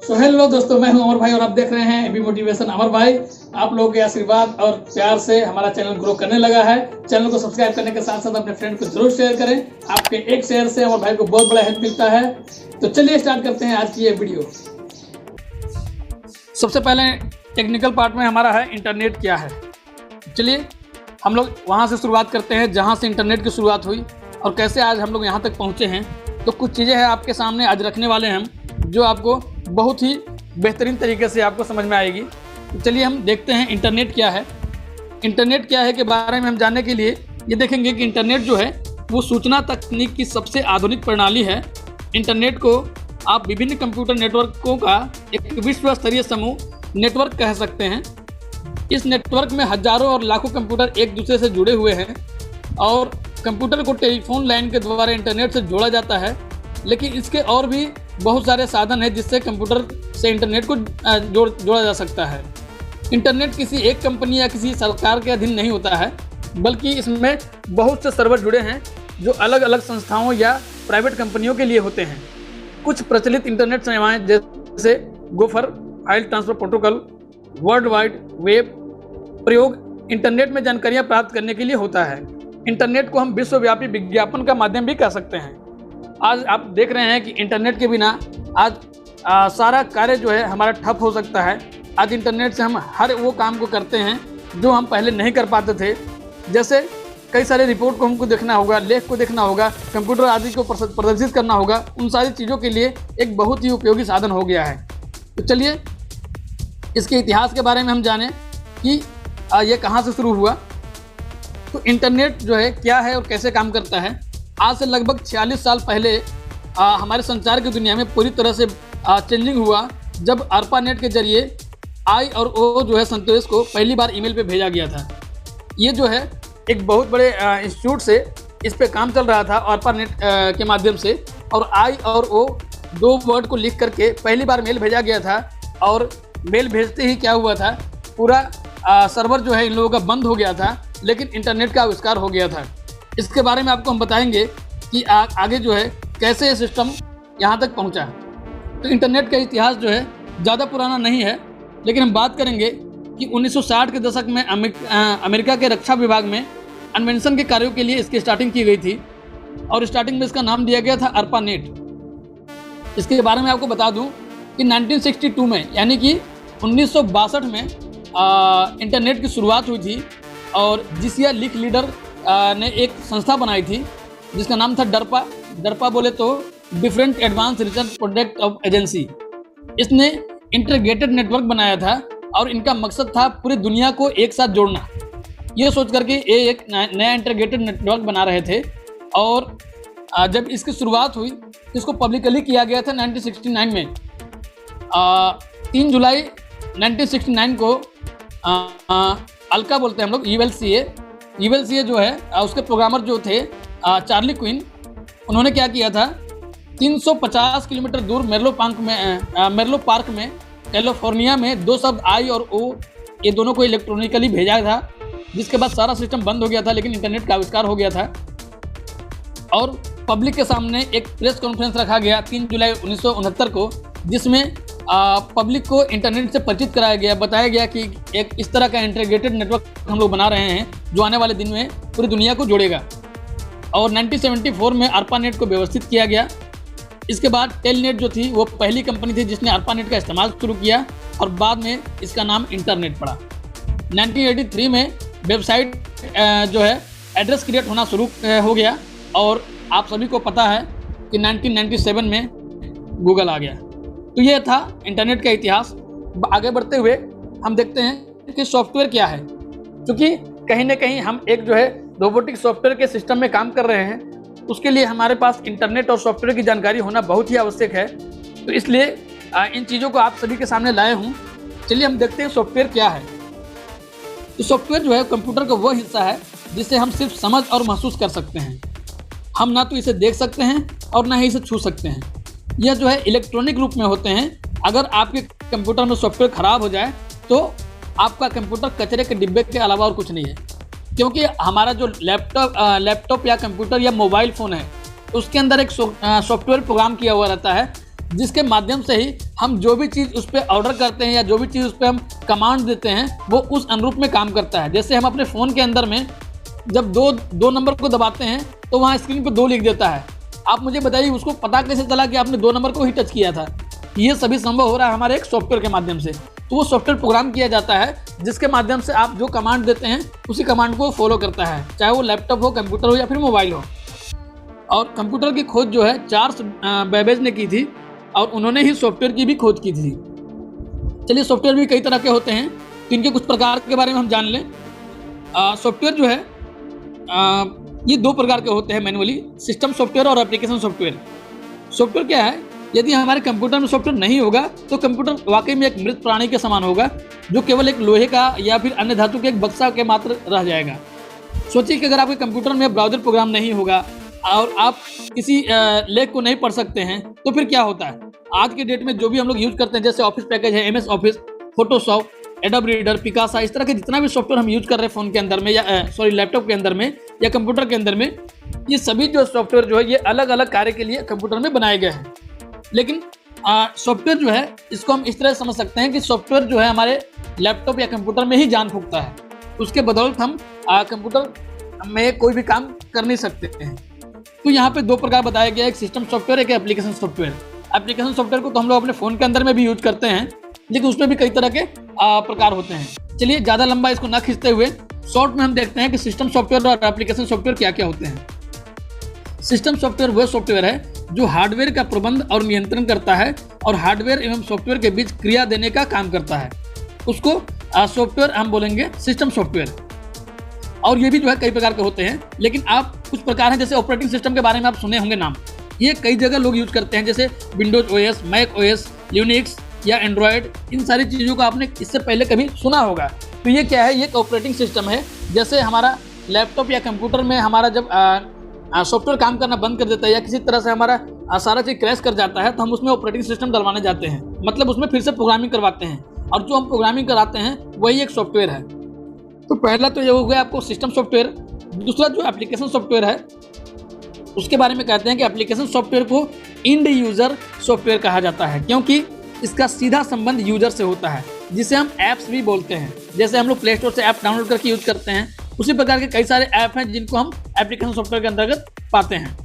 Hello दोस्तों, मैं हूं अमर भाई और आप देख रहे हैं एबी मोटिवेशन। अमर भाई, आप लोगों के आशीर्वाद और प्यार से हमारा चैनल ग्रो करने लगा है। चैनल को सब्सक्राइब करने के साथ साथ अपने फ्रेंड को जरूर शेयर करें। आपके एक शेयर से अमर भाई को बहुत बड़ा हेल्प मिलता है। तो चलिए स्टार्ट करते हैं आज की ये वीडियो। सबसे पहले टेक्निकल पार्ट में हमारा है इंटरनेट क्या है। चलिए हम लोग वहाँ से शुरुआत करते हैं जहाँ से इंटरनेट की शुरुआत हुई और कैसे आज हम लोग यहाँ तक पहुँचे हैं। तो कुछ चीज़ें हैं आपके सामने आज रखने वाले हैं हम, जो आपको बहुत ही बेहतरीन तरीके से आपको समझ में आएगी। तो चलिए हम देखते हैं इंटरनेट क्या है। इंटरनेट क्या है के बारे में हम जानने के लिए ये देखेंगे कि इंटरनेट जो है वो सूचना तकनीक की सबसे आधुनिक प्रणाली है। इंटरनेट को आप विभिन्न कंप्यूटर नेटवर्कों का एक विश्व स्तरीय समूह नेटवर्क कह सकते हैं। इस नेटवर्क में हजारों और लाखों कंप्यूटर एक दूसरे से जुड़े हुए हैं और कंप्यूटर को टेलीफोन लाइन के द्वारा इंटरनेट से जोड़ा जाता है। लेकिन इसके और भी बहुत सारे साधन हैं जिससे कंप्यूटर से इंटरनेट को जोड़ा जा सकता है। इंटरनेट किसी एक कंपनी या किसी सरकार के अधीन नहीं होता है, बल्कि इसमें बहुत से सर्वर जुड़े हैं जो अलग अलग संस्थाओं या प्राइवेट कंपनियों के लिए होते हैं। कुछ प्रचलित इंटरनेट सेवाएं जैसे gopher file transfer protocol, world wide web प्रयोग इंटरनेट में जानकारियां प्राप्त करने के लिए होता है। इंटरनेट को हम विश्वव्यापी विज्ञापन का माध्यम भी कह सकते हैं। आज आप देख रहे हैं कि इंटरनेट के बिना आज सारा कार्य जो है हमारा ठप हो सकता है। आज इंटरनेट से हम हर वो काम को करते हैं जो हम पहले नहीं कर पाते थे। जैसे कई सारे रिपोर्ट को हमको देखना होगा, लेख को देखना होगा, कंप्यूटर आदि को प्रदर्शित करना होगा। उन सारी चीज़ों के लिए एक बहुत ही उपयोगी साधन हो गया है। तो चलिए इसके इतिहास के बारे में हम जानें कि ये कहाँ से शुरू हुआ। तो इंटरनेट जो है क्या है और कैसे काम करता है। आज से लगभग 46 साल पहले हमारे संचार की दुनिया में पूरी तरह से चेंजिंग हुआ जब ARPANET के जरिए आई और ओ जो है संदेश को पहली बार ईमेल पे भेजा गया था। ये जो है एक बहुत बड़े इंस्टीट्यूट से इस पे काम चल रहा था ARPANET के माध्यम से, और आई और ओ दो वर्ड को लिख करके पहली बार मेल भेजा गया था। और मेल भेजते ही क्या हुआ था, पूरा सर्वर जो है इन लोगों का बंद हो गया था, लेकिन इंटरनेट का आविष्कार हो गया था। इसके बारे में आपको हम बताएंगे कि आगे जो है कैसे ये सिस्टम यहाँ तक पहुँचा। तो इंटरनेट का इतिहास जो है ज़्यादा पुराना नहीं है, लेकिन हम बात करेंगे कि 1960 के दशक में अमेरिका के रक्षा विभाग में अन्वेषण के कार्यों के लिए इसकी स्टार्टिंग की गई थी और स्टार्टिंग में इसका नाम दिया गया था ARPANET। इसके बारे में आपको बता दूं कि 1962 में यानी कि 1962 में इंटरनेट की शुरुआत हुई थी और जिसिया लिक लीडर ने एक संस्था बनाई थी जिसका नाम था डरपा बोले तो different advance research project of agency. इसने इंटीग्रेटेड नेटवर्क बनाया था और इनका मकसद था पूरी दुनिया को एक साथ जोड़ना। ये सोच करके ये एक नया इंटीग्रेटेड नेटवर्क बना रहे थे। और जब इसकी शुरुआत हुई इसको पब्लिकली किया गया था 1969 में। 3 जुलाई 1969 को अल्का बोलते हैं हम लोग, यूएलसीए जो है उसके प्रोग्रामर जो थे चार्ली क्विन, उन्होंने क्या किया था 350 किलोमीटर दूर मेरलो पार्क में कैलिफोर्निया में दो शब्द आई और ओ ये दोनों को इलेक्ट्रॉनिकली भेजा था, जिसके बाद सारा सिस्टम बंद हो गया था, लेकिन इंटरनेट का आविष्कार हो गया था। और पब्लिक के सामने एक प्रेस कॉन्फ्रेंस रखा गया 3 जुलाई 1969 को, जिसमें पब्लिक को इंटरनेट से परिचित कराया गया, बताया गया कि एक इस तरह का इंटीग्रेटेड नेटवर्क हम लोग बना रहे हैं जो आने वाले दिन में पूरी दुनिया को जोड़ेगा। और 1974 में ARPANET को व्यवस्थित किया गया। इसके बाद टेलनेट जो थी वो पहली कंपनी थी जिसने ARPANET का इस्तेमाल शुरू किया और बाद में इसका नाम इंटरनेट पड़ा। 1983 में वेबसाइट जो है एड्रेस क्रिएट होना शुरू हो गया और आप सभी को पता है कि 1997 में गूगल आ गया। तो ये था इंटरनेट का इतिहास। आगे बढ़ते हुए हम देखते हैं कि सॉफ्टवेयर क्या है, क्योंकि कहीं ना कहीं हम एक जो है रोबोटिक सॉफ्टवेयर के सिस्टम में काम कर रहे हैं। उसके लिए हमारे पास इंटरनेट और सॉफ्टवेयर की जानकारी होना बहुत ही आवश्यक है। तो इसलिए इन चीज़ों को आप सभी के सामने लाए हूँ। चलिए हम देखते हैं सॉफ्टवेयर क्या है। तो सॉफ्टवेयर जो है कंप्यूटर का वो हिस्सा है जिसे हम सिर्फ समझ और महसूस कर सकते हैं। हम ना तो इसे देख सकते हैं और ना ही इसे छू सकते हैं। यह जो है इलेक्ट्रॉनिक रूप में होते हैं। अगर आपके कंप्यूटर में सॉफ्टवेयर ख़राब हो जाए तो आपका कंप्यूटर कचरे के डिब्बे के अलावा और कुछ नहीं है, क्योंकि हमारा जो लैपटॉप या कंप्यूटर या मोबाइल फ़ोन है उसके अंदर एक सॉफ्टवेयर प्रोग्राम किया हुआ रहता है जिसके माध्यम से ही हम जो भी चीज़ उस पर ऑर्डर करते हैं या जो भी चीज़ उस पर हम कमांड देते हैं वो उस अनुरूप में काम करता है। जैसे हम अपने फ़ोन के अंदर में जब दो नंबर को दबाते हैं तो वहाँ स्क्रीन पर 2 लिख देता है। आप मुझे बताइए उसको पता कैसे चला कि आपने 2 नंबर को ही टच किया था। ये सभी संभव हो रहा है हमारे एक सॉफ्टवेयर के माध्यम से। तो वो सॉफ्टवेयर प्रोग्राम किया जाता है जिसके माध्यम से आप जो कमांड देते हैं उसी कमांड को फॉलो करता है, चाहे वो लैपटॉप हो, कंप्यूटर हो या फिर मोबाइल हो। और कंप्यूटर की खोज जो है चार्ल्स बेबेज ने की थी और उन्होंने ही सॉफ्टवेयर की भी खोज की थी। चलिए, सॉफ्टवेयर भी कई तरह के होते हैं तो इनके कुछ प्रकार के बारे में हम जान लें। सॉफ्टवेयर जो है ये 2 प्रकार के होते हैं मैनुअली, सिस्टम सॉफ्टवेयर और एप्लीकेशन सॉफ्टवेयर। सॉफ्टवेयर क्या है? यदि हमारे कंप्यूटर में सॉफ्टवेयर नहीं होगा तो कंप्यूटर वाकई में एक मृत प्राणी के समान होगा जो केवल एक लोहे का या फिर अन्य धातु के एक बक्सा के मात्र रह जाएगा। सोचिए कि अगर आपके कंप्यूटर में ब्राउज़र प्रोग्राम नहीं होगा और आप किसी लेख को नहीं पढ़ सकते हैं तो फिर क्या होता है? आज के डेट में जो भी हम लोग यूज करते हैं जैसे ऑफिस पैकेज है, MS office, Photoshop, adobe reader, Picasa, इस तरह के जितना भी सॉफ्टवेयर हम यूज कर रहे हैं फ़ोन के अंदर में या लैपटॉप के अंदर में या कंप्यूटर के अंदर में, ये सभी जो सॉफ्टवेयर जो है ये अलग अलग कार्य के लिए कंप्यूटर में बनाए गए हैं। लेकिन सॉफ्टवेयर जो है इसको हम इस तरह समझ सकते हैं कि सॉफ्टवेयर जो है हमारे लैपटॉप या कंप्यूटर में ही जान फूंकता है। उसके बदौलत हम कंप्यूटर में कोई भी काम कर नहीं सकते हैं। तो यहाँ पे 2 प्रकार बताया गया है, एक सिस्टम सॉफ्टवेयर, एक एप्लीकेशन सॉफ्टवेयर। एप्लीकेशन सॉफ्टवेयर को तो हम लोग अपने फ़ोन के अंदर में भी यूज करते हैं, लेकिन उसमें भी कई तरह के प्रकार होते हैं। चलिए, ज़्यादा लंबा इसको ना खींचते हुए शॉर्ट में हम देखते हैं कि सिस्टम सॉफ्टवेयर और एप्लीकेशन सॉफ्टवेयर क्या क्या होते हैं। सिस्टम सॉफ्टवेयर वह सॉफ्टवेयर है जो हार्डवेयर का प्रबंध और नियंत्रण करता है और हार्डवेयर एवं सॉफ्टवेयर के बीच क्रिया देने का काम करता है। उसको सॉफ्टवेयर हम बोलेंगे सिस्टम सॉफ्टवेयर। और ये भी जो है कई प्रकार के होते हैं, लेकिन आप कुछ प्रकार हैं जैसे ऑपरेटिंग सिस्टम के बारे में आप सुने होंगे नाम। ये कई जगह लोग यूज करते हैं जैसे Windows OS, Mac OS, Unix या एंड्रॉयड। इन सारी चीज़ों को आपने इससे पहले कभी सुना होगा। तो ये क्या है? ये एक ऑपरेटिंग सिस्टम है। जैसे हमारा लैपटॉप या कंप्यूटर में हमारा जब सॉफ्टवेयर काम करना बंद कर देता है या किसी तरह से हमारा सारा चीज़ क्रैश कर जाता है तो हम उसमें ऑपरेटिंग सिस्टम डलवाने जाते हैं, मतलब उसमें फिर से प्रोग्रामिंग करवाते हैं। और जो हम प्रोग्रामिंग कराते हैं वही एक सॉफ्टवेयर है। तो पहला तो ये हो गया आपको सिस्टम सॉफ्टवेयर। दूसरा जो एप्लीकेशन सॉफ्टवेयर है उसके बारे में कहते हैं कि एप्लीकेशन सॉफ्टवेयर को इंड यूज़र सॉफ्टवेयर कहा जाता है, क्योंकि इसका सीधा संबंध यूजर से होता है, जिसे हम ऐप्स भी बोलते हैं। जैसे हम लोग प्ले स्टोर से ऐप डाउनलोड करके यूज करते हैं, उसी प्रकार के कई सारे ऐप हैं जिनको हम एप्लीकेशन सॉफ्टवेयर के अंतर्गत पाते हैं।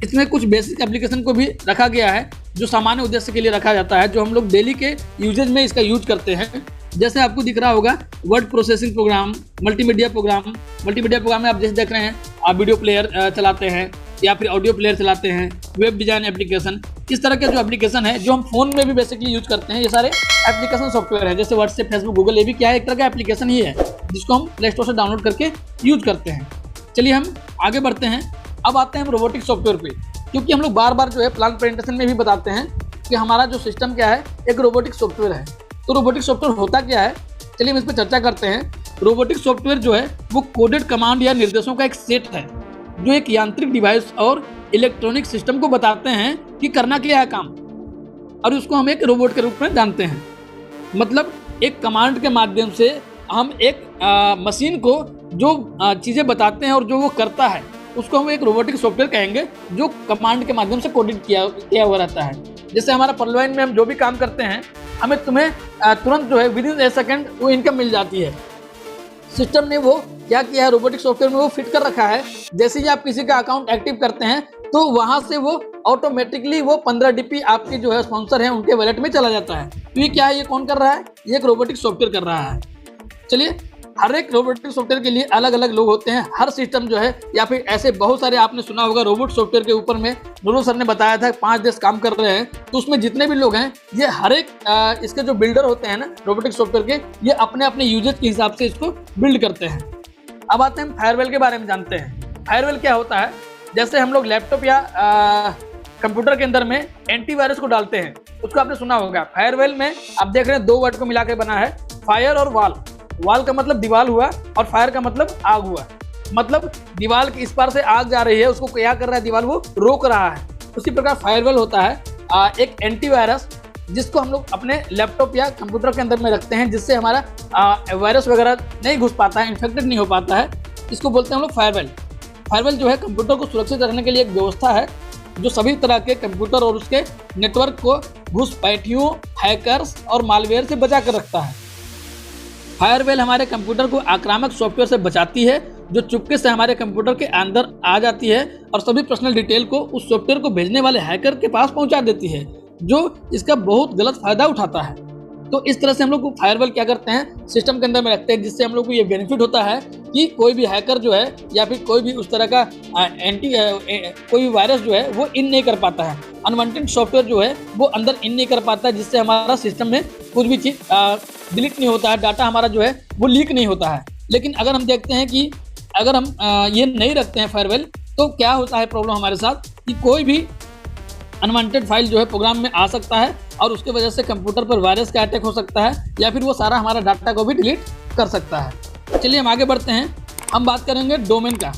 इसमें कुछ बेसिक एप्लीकेशन को भी रखा गया है जो सामान्य उद्देश्य के लिए रखा जाता है, जो हम लोग डेली के यूजेज में इसका यूज करते हैं। जैसे आपको दिख रहा होगा word processing program, multimedia program. Multimedia program में आप जैसे देख रहे हैं आप वीडियो प्लेयर चलाते हैं या फिर ऑडियो प्लेयर चलाते हैं, वेब डिज़ाइन एप्लीकेशन, इस तरह के जो एप्लीकेशन है जो हम फ़ोन में भी बेसिकली यूज करते हैं, ये सारे एप्लीकेशन सॉफ्टवेयर है। जैसे व्हाट्सएप, फेसबुक, गूगल, ये भी क्या है? एक तरह का एप्लीकेशन ही है जिसको हम प्ले स्टोर से डाउनलोड करके यूज करते हैं। चलिए हम आगे बढ़ते हैं। अब आते हैं हम रोबोटिक सॉफ्टवेयर पे, क्योंकि हम लोग बार बार जो है प्लान प्रेजेंटेशन में भी बताते हैं कि हमारा जो सिस्टम क्या है, एक रोबोटिक सॉफ्टवेयर है। तो रोबोटिक सॉफ्टवेयर होता क्या है, चलिए हम इस पर चर्चा करते हैं। रोबोटिक सॉफ्टवेयर जो है वो कोडेड कमांड या निर्देशों का एक सेट है जो एक यांत्रिक डिवाइस और इलेक्ट्रॉनिक सिस्टम को बताते हैं कि करना क्या है काम, और उसको हम एक रोबोट के रूप में जानते हैं। मतलब एक कमांड के माध्यम से हम एक मशीन को जो चीज़ें बताते हैं और जो वो करता है उसको हम एक रोबोटिक सॉफ्टवेयर कहेंगे, जो कमांड के माध्यम से कोडेड किया हुआ रहता है। जैसे हमारा परलाइन में हम जो भी काम करते हैं हमें तुरंत जो है विदिन ए सेकेंड वो इनकम मिल जाती है। सिस्टम ने वो क्या किया है, रोबोटिक सॉफ्टवेयर में वो फिट कर रखा है। जैसे ही आप किसी का अकाउंट एक्टिव करते हैं तो वहाँ से वो ऑटोमेटिकली वो 15 DP आपके जो है स्पॉन्सर हैं उनके वॉलेट में चला जाता है। तो ये क्या है, ये कौन कर रहा है? ये एक रोबोटिक सॉफ्टवेयर कर रहा है। चलिए, हर एक रोबोटिक सॉफ्टवेयर के लिए अलग अलग लोग होते हैं। हर सिस्टम जो है या फिर ऐसे बहुत सारे आपने सुना होगा रोबोट सॉफ्टवेयर के ऊपर में नूरू सर ने बताया था 5 देश काम कर रहे हैं। तो उसमें जितने भी लोग हैं ये हर एक इसके जो बिल्डर होते हैं ना रोबोटिक सॉफ्टवेयर के, ये अपने अपने यूजेज के हिसाब से इसको बिल्ड करते हैं। अब आते हैं फायरवेल के बारे में जानते हैं। फायरवेल क्या होता है? जैसे हम लोग लैपटॉप या कंप्यूटर के अंदर में एंटीवायरस को डालते हैं, उसको आपने सुना होगा। फायरवेल में आप देख रहे हैं 2 वर्ड को मिला के बना है, फायर और वाल। वाल का मतलब दीवार हुआ और फायर का मतलब आग हुआ। मतलब दीवार के इस पार से आग जा रही है, उसको क्या कर रहा है दीवार, वो रोक रहा है। उसी प्रकार फायरवेल होता है एक एंटीवायरस जिसको हम लोग अपने लैपटॉप या कंप्यूटर के अंदर में रखते हैं, जिससे हमारा वायरस वगैरह नहीं घुस पाता है, इन्फेक्टेड नहीं हो पाता है। इसको बोलते हैं हम लोग फायरवेल। फायरवेल जो है कंप्यूटर को सुरक्षित रखने के लिए एक व्यवस्था है जो सभी तरह के कंप्यूटर और उसके नेटवर्क को घुसपैठियों, हैकर्स और मालवेयर से बचा कर रखता है। फायरवेल हमारे कंप्यूटर को आक्रामक सॉफ्टवेयर से बचाती है जो चुपके से हमारे कंप्यूटर के अंदर आ जाती है और सभी पर्सनल डिटेल को उस सॉफ्टवेयर को भेजने वाले हैकर के पास पहुंचा देती है, जो इसका बहुत गलत फायदा उठाता है। तो इस तरह से हम लोग फायरवेल क्या करते हैं, सिस्टम के अंदर में रखते हैं, जिससे हम लोग को ये बेनिफिट होता है कि कोई भी हैकर जो है या फिर कोई भी उस तरह का कोई भी वायरस जो है वो इन नहीं कर पाता है, अनवांटेड सॉफ्टवेयर जो है वो अंदर इन नहीं कर पाता है, जिससे हमारा सिस्टम में कुछ भी चीज़ डिलीट नहीं होता है, डाटा हमारा जो है वो लीक नहीं होता है। लेकिन अगर हम देखते हैं कि अगर हम ये नहीं रखते हैं फायरवेल, तो क्या होता है प्रॉब्लम हमारे साथ कि कोई भी अनवांटेड फाइल जो है प्रोग्राम में आ सकता है और उसके वजह से कंप्यूटर पर वायरस का अटैक हो सकता है या फिर वो सारा हमारा डाटा को भी डिलीट कर सकता है। चलिए हम आगे बढ़ते हैं। हम बात करेंगे डोमेन का।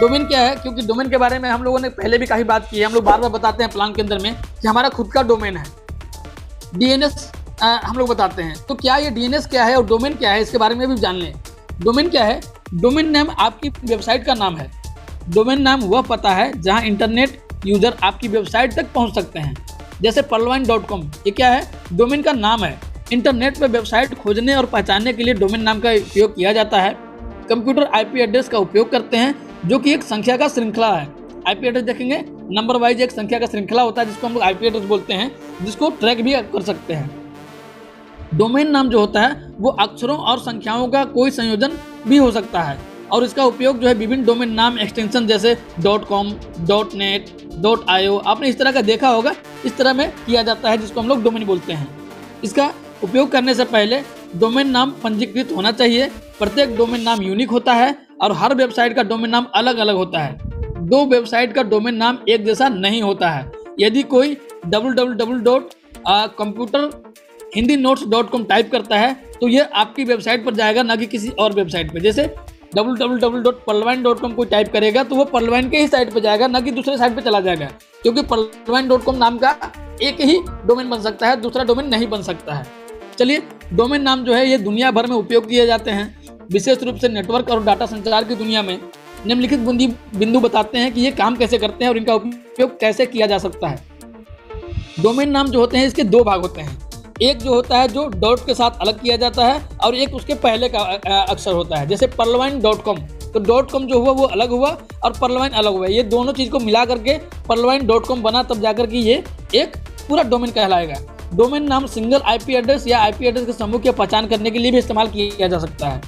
डोमेन क्या है, क्योंकि डोमेन के बारे में हम लोगों ने पहले भी काफ़ी बात की है, हम लोग बार बार बताते हैं प्लान के अंदर में कि हमारा खुद का डोमेन है। डीएनएस हम लोग बताते हैं, तो क्या ये डीएनएस क्या है और डोमेन क्या है, इसके बारे में भी जान लें। डोमेन क्या है? डोमेन नेम आपकी वेबसाइट का नाम है। डोमेन नाम वह पता है जहां इंटरनेट यूजर आपकी वेबसाइट तक पहुंच सकते हैं। जैसे perlwine.com, ये क्या है? डोमेन का नाम है। इंटरनेट पर वेबसाइट खोजने और पहचानने के लिए डोमेन नाम का उपयोग किया जाता है। कंप्यूटर आईपी एड्रेस का उपयोग करते हैं, जो कि एक संख्या का श्रृंखला है। आईपी एड्रेस देखेंगे, नंबर वाइज एक संख्या का श्रृंखला होता है जिसको हम लोग आईपी एड्रेस बोलते हैं, जिसको ट्रैक भी कर सकते हैं। डोमेन नाम जो होता है वो अक्षरों और संख्याओं का कोई संयोजन भी हो सकता है और इसका उपयोग जो है विभिन्न डोमेन नाम एक्सटेंशन जैसे .com, .net, .io आपने इस तरह का देखा होगा, इस तरह में किया जाता है, जिसको हम लोग डोमेन बोलते हैं। इसका उपयोग करने से पहले डोमेन नाम पंजीकृत होना चाहिए। प्रत्येक डोमेन नाम यूनिक होता है और हर वेबसाइट का डोमेन नाम अलग अलग होता है। दो वेबसाइट का डोमेन नाम एक जैसा नहीं होता है। यदि कोई www.computerhindinotes.com टाइप करता है तो यह आपकी वेबसाइट पर जाएगा, ना कि किसी और वेबसाइट पर। जैसे www.perlwine.com कोई टाइप करेगा तो वो perlwine के ही साइट पे जाएगा, ना कि दूसरे साइट पे चला जाएगा, क्योंकि perlwine.com नाम का एक ही डोमेन बन सकता है, दूसरा डोमेन नहीं बन सकता है। चलिए, डोमेन नाम जो है ये दुनिया भर में उपयोग किए जाते हैं। विशेष रूप से नेटवर्क और डाटा संचार की दुनिया में निम्नलिखित बिंदु बताते हैं कि ये काम कैसे करते हैं और इनका उपयोग कैसे किया जा सकता है। डोमेन नाम जो होते हैं इसके दो भाग होते हैं। एक जो होता है जो डॉट के साथ अलग किया जाता है और एक उसके पहले का अक्षर होता है। जैसे perlwine.com, तो .com जो हुआ वो अलग हुआ और perlwine अलग हुआ। ये दोनों चीज़ को मिला करके perlwine.com बना, तब जाकर के ये एक पूरा डोमेन कहलाएगा। डोमेन नाम सिंगल आईपी एड्रेस या आईपी एड्रेस के समूह की पहचान करने के लिए भी इस्तेमाल किया जा सकता है।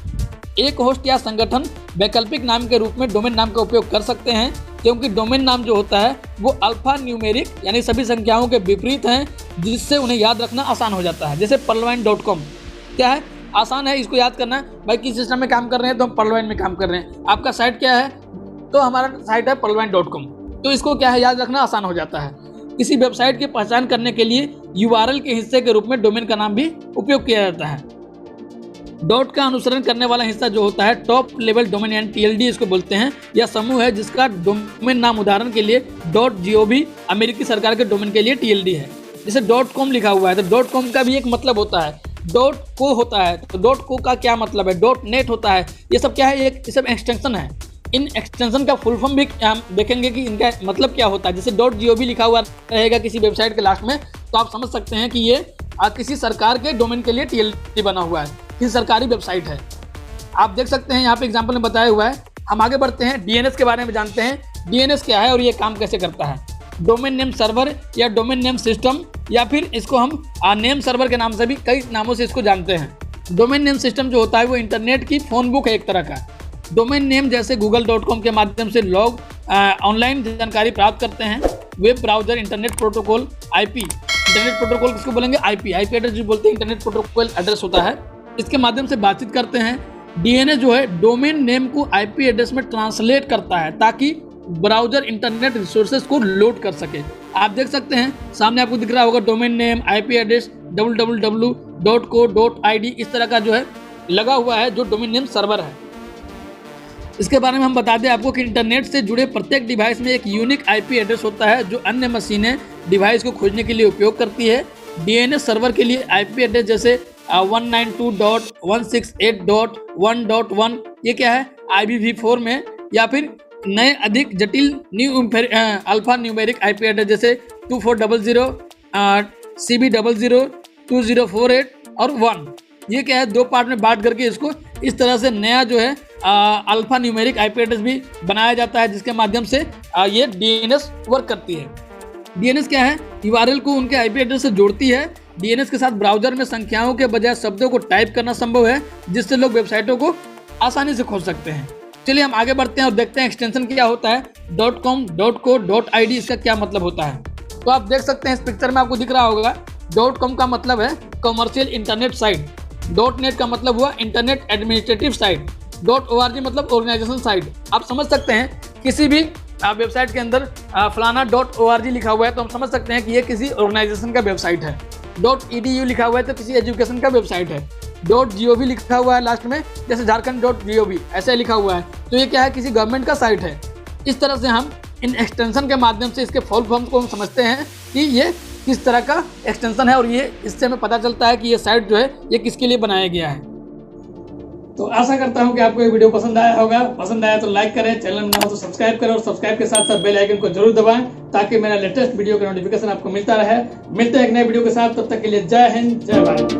एक होस्ट या संगठन वैकल्पिक नाम के रूप में डोमेन नाम का उपयोग कर सकते हैं, क्योंकि डोमेन नाम जो होता है वो अल्फा न्यूमेरिक यानी सभी संख्याओं के विपरीत हैं, जिससे उन्हें याद रखना आसान हो जाता है। जैसे perlwine.com क्या है? आसान है इसको याद करना। भाई किस सिस्टम में काम कर रहे हैं तो हम perlwine में काम कर रहे हैं। आपका साइट क्या है? तो हमारा साइट है perlwine.com, तो इसको क्या है याद रखना आसान हो जाता है। किसी वेबसाइट की पहचान करने के लिए URL के हिस्से के रूप में डोमेन का नाम भी उपयोग किया जाता है। डॉट का अनुसरण करने वाला हिस्सा जो होता है टॉप लेवल डोमेन यानी TLD इसको बोलते हैं। यह समूह है जिसका डोमेन नाम उदाहरण के लिए .gov अमेरिकी सरकार के डोमेन के लिए TLD है। जैसे .com लिखा हुआ है तो .com का भी एक मतलब होता है, .co होता है तो .co का क्या मतलब है, .net होता है। ये सब क्या है? ये सब एक्सटेंशन है। इन एक्सटेंशन का फुल फॉर्म भी हम देखेंगे कि इनका मतलब क्या होता है। जैसे .gov लिखा हुआ रहेगा किसी वेबसाइट के लास्ट में, तो आप समझ सकते हैं कि ये किसी सरकार के डोमेन के लिए TLD बना हुआ है, किसी सरकारी वेबसाइट है। आप देख सकते हैं यहाँ पे एग्जाम्पल में बताया हुआ है। हम आगे बढ़ते हैं, DNS के बारे में जानते हैं। DNS क्या है और ये काम कैसे करता है? डोमेन नेम सर्वर या डोमेन नेम सिस्टम, या फिर इसको हम नेम सर्वर के नाम से भी कई नामों से इसको जानते हैं। डोमेन नेम सिस्टम जो होता है वो इंटरनेट की फोन बुक है एक तरह का। डोमेन नेम जैसे google.com के माध्यम से लोग ऑनलाइन जानकारी प्राप्त करते हैं। Web browser, internet protocol, IP, internet protocol किसको बोलेंगे? IP एड्रेस जो बोलते हैं, इंटरनेट प्रोटोकॉल एड्रेस होता है, इसके माध्यम से बातचीत करते हैं। DNS जो है डोमेन नेम को IP एड्रेस में ट्रांसलेट करता है ताकि ब्राउजर इंटरनेट रिसोर्सेज को लोड कर सके। आप देख सकते हैं सामने आपको दिख रहा होगा domain name, IP address www.co.id इस तरह का जो है लगा हुआ है, जो डोमेन नेम सर्वर है। इसके बारे में हम बता दें आपको कि इंटरनेट से जुड़े प्रत्येक डिवाइस में एक यूनिक IP एड्रेस होता है जो अन्य मशीनें डिवाइस को खोजने के लिए उपयोग करती है। DNS सर्वर के लिए IP एड्रेस जैसे 192.168.1.1 ये क्या है? IPv4 में, या फिर नए अधिक जटिल अल्फा न्यूमेरिक IP एड्रेस जैसे 2400 CB00, 2048 और 1। ये क्या है, 2 पार्ट में बांट करके इसको इस तरह से नया जो है अल्फा न्यूमेरिक IP एड्रेस भी बनाया जाता है, जिसके माध्यम से ये DNS वर्क करती है। DNS क्या है, URL को उनके IP एड्रेस से जोड़ती है। DNS के साथ ब्राउजर में संख्याओं के बजाय शब्दों को टाइप करना संभव है, जिससे लोग वेबसाइटों को आसानी से खोज सकते हैं। चलिए हम आगे बढ़ते हैं और देखते हैं एक्सटेंशन क्या होता है। .com, .co, .id इसका क्या मतलब होता है। तो आप देख सकते हैं इस पिक्चर में आपको दिख रहा होगा। .com का मतलब है कमर्शियल इंटरनेट साइट, .net का मतलब हुआ इंटरनेट एडमिनिस्ट्रेटिव साइट, .org मतलब ऑर्गेनाइजेशन साइट। आप समझ सकते हैं किसी भी वेबसाइट के अंदर फलाना .org लिखा हुआ है तो हम समझ सकते हैं कि ये किसी ऑर्गेनाइजेशन का वेबसाइट है। .edu लिखा हुआ है तो किसी एजुकेशन का वेबसाइट है। .gov लिखा हुआ है लास्ट में, जैसे झारखंड .gov ऐसे लिखा हुआ है तो ये क्या है, किसी गवर्नमेंट का साइट है। इस तरह से हम इन एक्सटेंशन के माध्यम से इसके फुल फॉर्म को हम समझते हैं कि ये किस तरह का एक्सटेंशन है, और ये इससे हमें पता चलता है कि ये साइट जो है ये किसके लिए बनाया गया है। तो आशा करता हूं कि आपको ये वीडियो पसंद आया होगा। पसंद आया तो लाइक करें, चैनल में नया हो तो सब्सक्राइब करें और सब्सक्राइब के साथ साथ बेल आइकन को जरूर दबाएं ताकि मेरा लेटेस्ट वीडियो का नोटिफिकेशन आपको मिलता रहे। मिलते हैं एक नए वीडियो के साथ, तब तक के लिए जय हिंद, जय भारत।